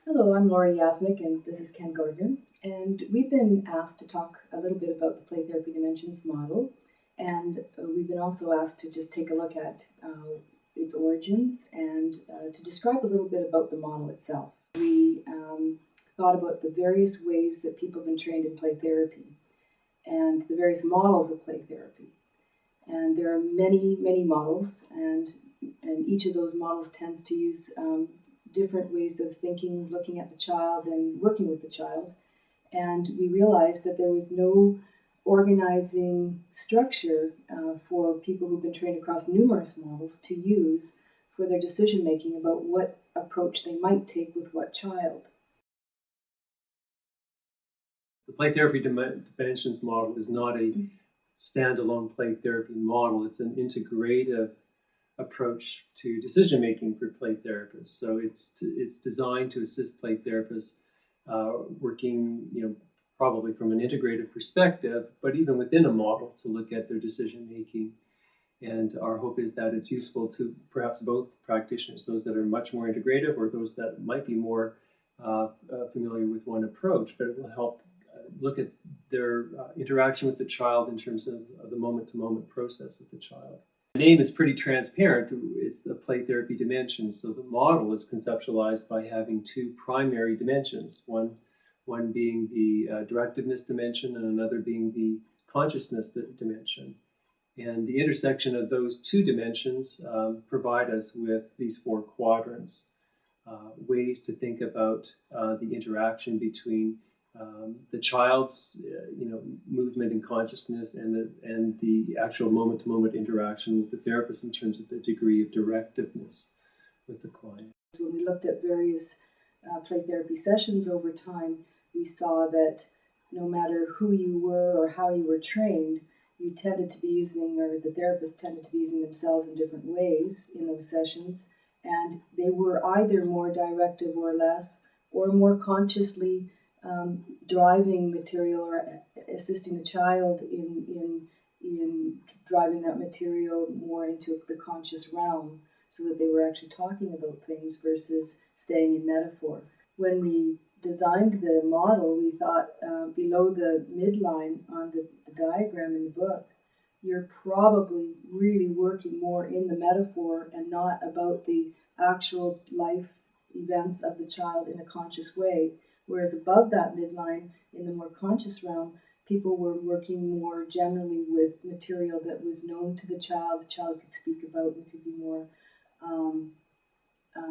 Hello, I'm Lorri Yasenik, and this is Ken Gardner. And we've been asked to talk a little bit about the play therapy dimensions model, and we've been also asked to just take a look at its origins and to describe a little bit about the model itself. We thought about the various ways that people have been trained in play therapy and the various models of play therapy. And there are many, many models, and each of those models tends to use different ways of thinking, looking at the child and working with the child. And we realized that there was no organizing structure for people who've been trained across numerous models to use for their decision making about what approach they might take with what child. The play therapy dimensions model is not a standalone play therapy model. It's an integrative approach to decision making for play therapists. So it's designed to assist play therapists working, probably from an integrative perspective, but even within a model to look at their decision making. And our hope is that it's useful to perhaps both practitioners, those that are much more integrative or those that might be more familiar with one approach, but it will help look at their interaction with the child in terms of the moment-to-moment process with the child. The name is pretty transparent. It's the play therapy dimension. So the model is conceptualized by having two primary dimensions, one being the directiveness dimension and another being the consciousness dimension. And the intersection of those two dimensions provide us with these four quadrants, ways to think about the interaction between the child's movement and consciousness and the actual moment-to-moment interaction with the therapist in terms of the degree of directiveness with the client. When we looked at various play therapy sessions over time, we saw that no matter who you were or how you were trained, you tended to be using, or the therapist tended to be using themselves in different ways in those sessions, and they were either more directive or less, or more consciously driving material or assisting the child in driving that material more into the conscious realm, so that they were actually talking about things versus staying in metaphor. When we designed the model, we thought below the midline on the diagram in the book, you're probably really working more in the metaphor and not about the actual life events of the child in a conscious way. Whereas above that midline, in the more conscious realm, people were working more generally with material that was known to the child could speak about and could be more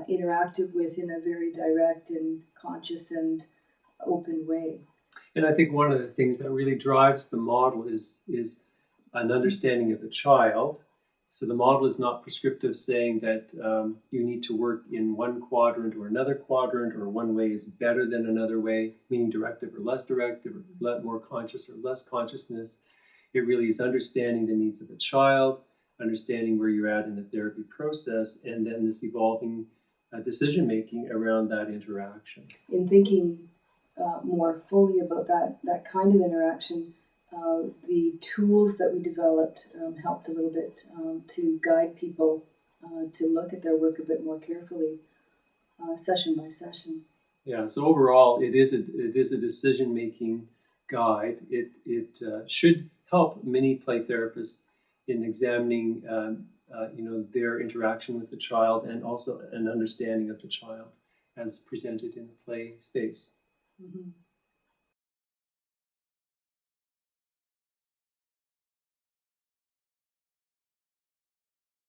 interactive with in a very direct and conscious and open way. And I think one of the things that really drives the model is an understanding of the child. So the model is not prescriptive, saying that you need to work in one quadrant or another quadrant, or one way is better than another way, meaning directive or less directive, or more conscious or less consciousness. It really is understanding the needs of the child, understanding where you're at in the therapy process, and then this evolving decision-making around that interaction. In thinking more fully about that kind of interaction, the tools that we developed helped a little bit to guide people to look at their work a bit more carefully, session by session. Yeah, so overall, it is a decision-making guide. It should help many play therapists in examining their interaction with the child, and also an understanding of the child as presented in the play space. Mm-hmm.